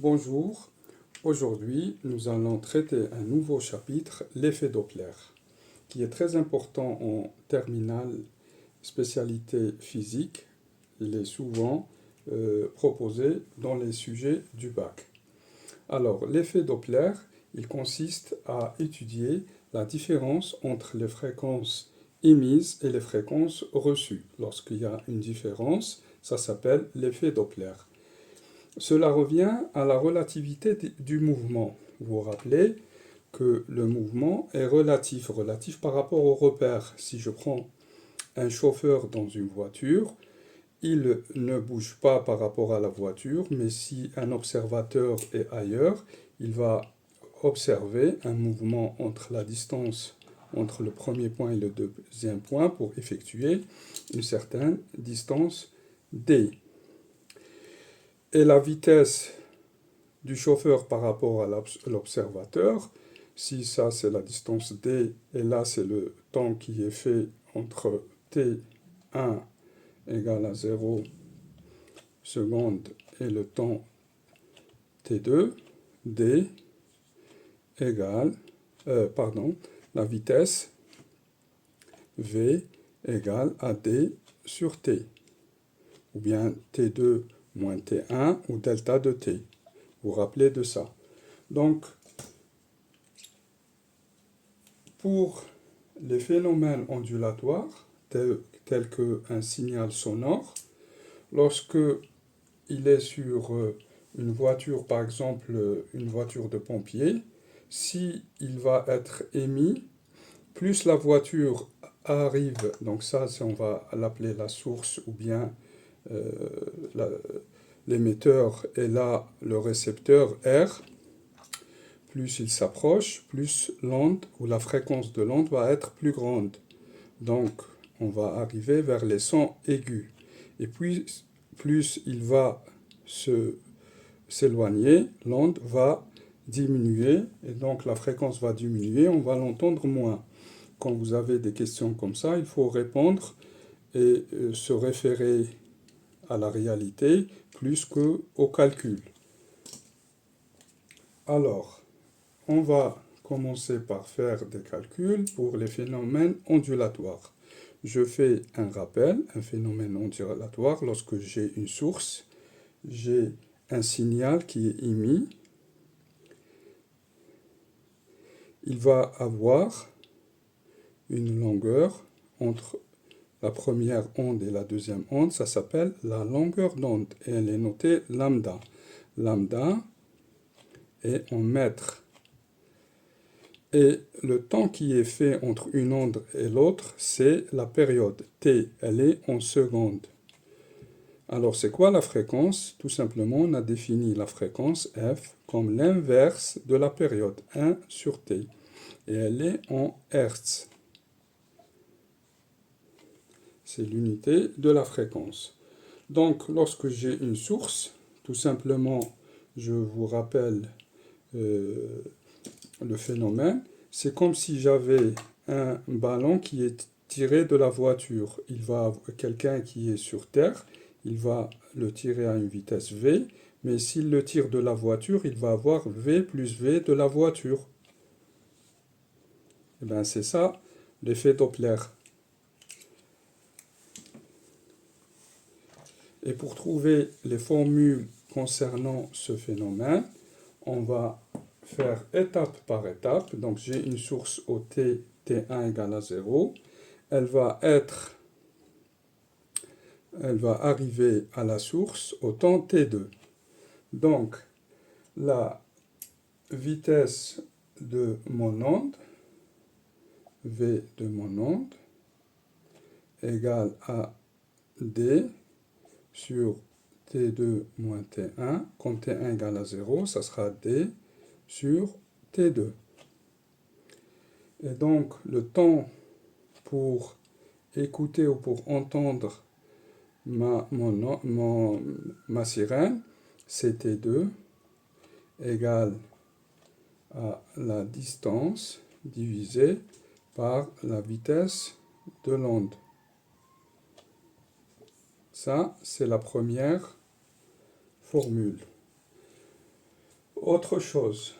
Bonjour, aujourd'hui nous allons traiter un nouveau chapitre, l'effet Doppler, qui est très important en terminale spécialité physique. Il est souvent proposé dans les sujets du bac. Alors, l'effet Doppler, il consiste à étudier la différence entre les fréquences émises et les fréquences reçues. Lorsqu'il y a une différence, ça s'appelle l'effet Doppler. Cela revient à la relativité du mouvement. Vous vous rappelez que le mouvement est relatif par rapport au repère. Si je prends un chauffeur dans une voiture, il ne bouge pas par rapport à la voiture, mais si un observateur est ailleurs, il va observer un mouvement entre la distance entre le premier point et le deuxième point pour effectuer une certaine distance d. Et la vitesse du chauffeur par rapport à l'observateur, si ça c'est la distance d, et là c'est le temps qui est fait entre t1 égale à 0 secondes et le temps t2, d égale, la vitesse v égale à d sur t, ou bien t2 moins t1 ou delta de t. Vous vous rappelez de ça. Donc, pour les phénomènes ondulatoires, tels qu'un signal sonore, lorsque il est sur une voiture, par exemple une voiture de pompier, si il va être émis, plus la voiture arrive, donc ça on va l'appeler la source ou bien l'émetteur, et là le récepteur R, plus il s'approche, plus l'onde ou la fréquence de l'onde va être plus grande. Donc on va arriver vers les sons aigus. Et puis plus il va s'éloigner, l'onde va diminuer, et donc la fréquence va diminuer, on va l'entendre moins. Quand vous avez des questions comme ça, il faut répondre et se référer à la réalité plus qu'au calcul. Alors, on va commencer par faire des calculs pour les phénomènes ondulatoires. Je fais un rappel, un phénomène ondulatoire, lorsque j'ai une source, j'ai un signal qui est émis, il va avoir une longueur entre la première onde et la deuxième onde, ça s'appelle la longueur d'onde, et elle est notée lambda. Lambda est en mètres. Et le temps qui est fait entre une onde et l'autre, c'est la période. T, elle est en secondes. Alors, c'est quoi la fréquence? Tout simplement, on a défini la fréquence F comme l'inverse de la période, 1 sur T. Et elle est en Hertz. C'est l'unité de la fréquence. Donc, lorsque j'ai une source, tout simplement, je vous rappelle le phénomène, c'est comme si j'avais un ballon qui est tiré de la voiture. Il va quelqu'un qui est sur Terre, il va le tirer à une vitesse v, mais s'il le tire de la voiture, il va avoir v plus v de la voiture. Et bien c'est ça l'effet Doppler. Et pour trouver les formules concernant ce phénomène, on va faire étape par étape. Donc j'ai une source au t, t1 égale à 0. Elle va arriver à la source au temps t2. Donc la vitesse de mon onde, v de mon onde, égale à d sur t2 moins t1. Quand t1 égale à 0, ça sera d sur t2. Et donc, le temps pour écouter ou pour entendre ma sirène, c'est t2 égale à la distance divisée par la vitesse de l'onde. Ça, c'est la première formule. Autre chose,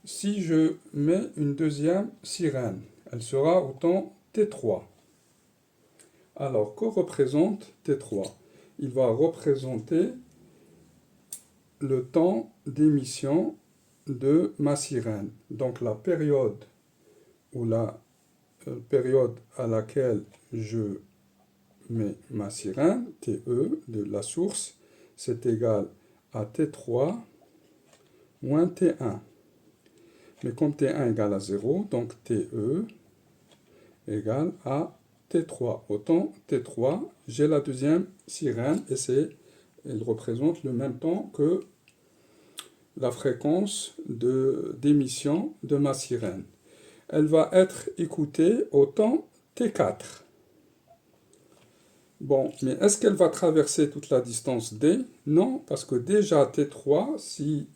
si je mets une deuxième sirène, elle sera au temps T3. Alors, que représente T3? Il va représenter le temps d'émission de ma sirène. Donc la période ou la période à laquelle je mets ma sirène, TE, de la source, c'est égal à T3 moins T1. Mais comme T1 égale à 0, donc TE égale à T3. Autant T3, j'ai la deuxième sirène et elle représente le même temps que la fréquence d'émission de ma sirène. Elle va être écoutée au temps T4. Bon, mais est-ce qu'elle va traverser toute la distance D? Non, parce que déjà T3, si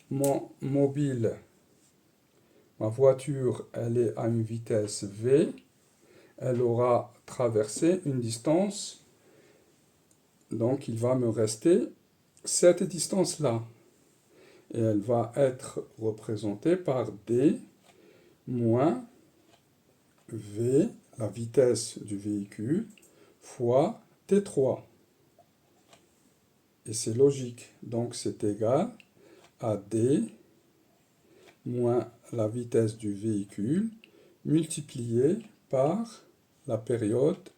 mon mobile, ma voiture, elle est à une vitesse V, elle aura traversé une distance, donc il va me rester cette distance-là. Et elle va être représentée par D moins V, la vitesse du véhicule, fois T3. Et c'est logique. Donc c'est égal à D moins la vitesse du véhicule multiplié par la période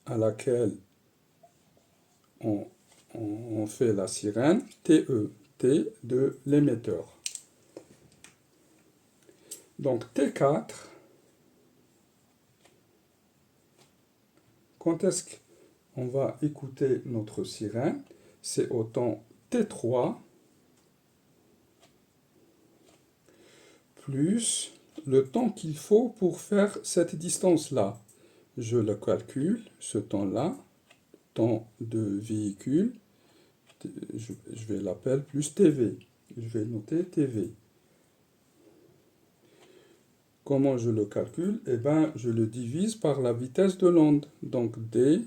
à laquelle on fait la sirène, TE, T de l'émetteur. Donc T4, quand est-ce qu'on va écouter notre sirène? C'est au temps T3 plus le temps qu'il faut pour faire cette distance-là. Je le calcule, ce temps-là, temps de véhicule, je vais l'appeler plus TV. Je vais noter TV. Comment je le calcule? Eh bien, je le divise par la vitesse de l'onde. Donc D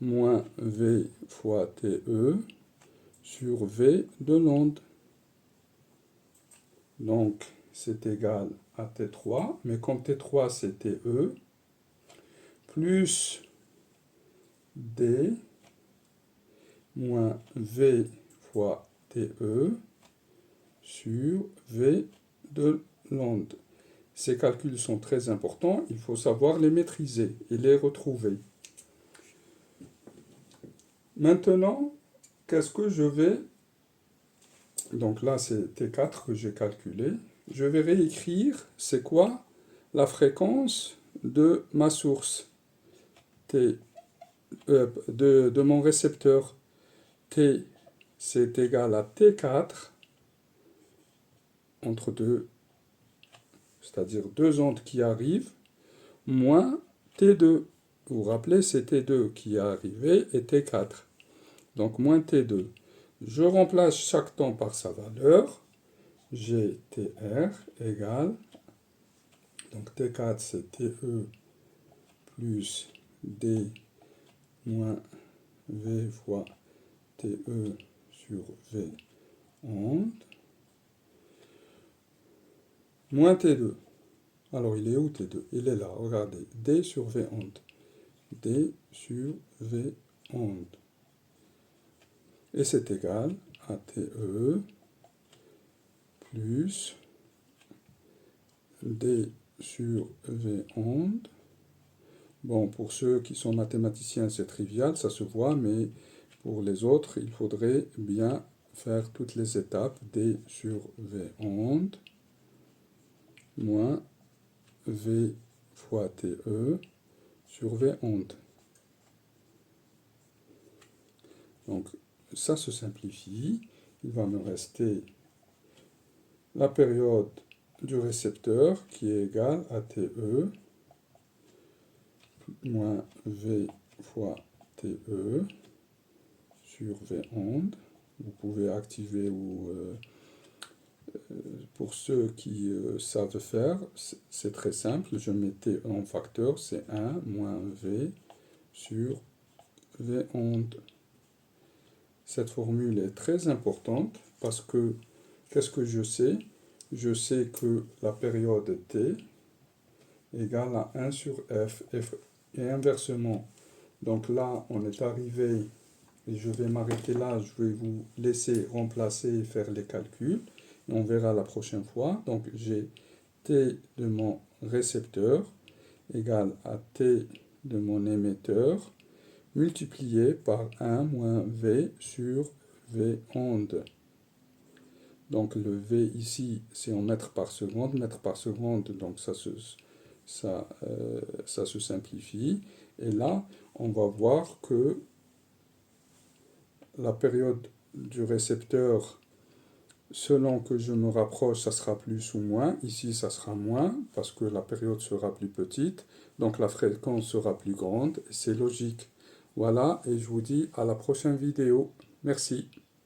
moins V fois TE sur V de l'onde. Donc, c'est égal à T3, mais comme T3 c'est TE, plus D moins V fois TE sur V de l'onde. Ces calculs sont très importants, il faut savoir les maîtriser et les retrouver. Maintenant, qu'est-ce que je vais... Donc là, c'est T4 que j'ai calculé. Je vais réécrire, c'est quoi la fréquence de ma source T, de mon récepteur. T, c'est égal à T4 entre deux, c'est-à-dire deux ondes qui arrivent, moins T2. Vous vous rappelez, c'est T2 qui est arrivé et T4. Donc moins T2. Je remplace chaque temps par sa valeur. GTR égale, donc T4 c'est TE plus D moins V fois TE sur V onde, moins T2. Alors il est où T2? Il est là, regardez, D sur V onde. D sur V onde. Et c'est égal à TE plus D sur V onde. Bon, pour ceux qui sont mathématiciens, c'est trivial, ça se voit, mais pour les autres, il faudrait bien faire toutes les étapes. D sur V onde moins V fois TE sur V onde. Donc, ça se simplifie. Il va me rester la période du récepteur qui est égale à TE moins V fois TE sur V onde. Vous pouvez activer ou pour ceux qui savent faire, c'est très simple. Je mets T en facteur, c'est 1 moins V sur V onde. Cette formule est très importante parce que qu'est-ce que je sais? Je sais que la période t égale à 1 sur f, et inversement. Donc là, on est arrivé, et je vais m'arrêter là, je vais vous laisser remplacer et faire les calculs. Et on verra la prochaine fois. Donc j'ai t de mon récepteur égale à t de mon émetteur multiplié par 1 moins v sur v onde. Donc le v ici, c'est en mètres par seconde, donc ça se simplifie. Et là, on va voir que la période du récepteur, selon que je me rapproche, ça sera plus ou moins. Ici, ça sera moins, parce que la période sera plus petite, donc la fréquence sera plus grande. C'est logique. Voilà, et je vous dis à la prochaine vidéo. Merci.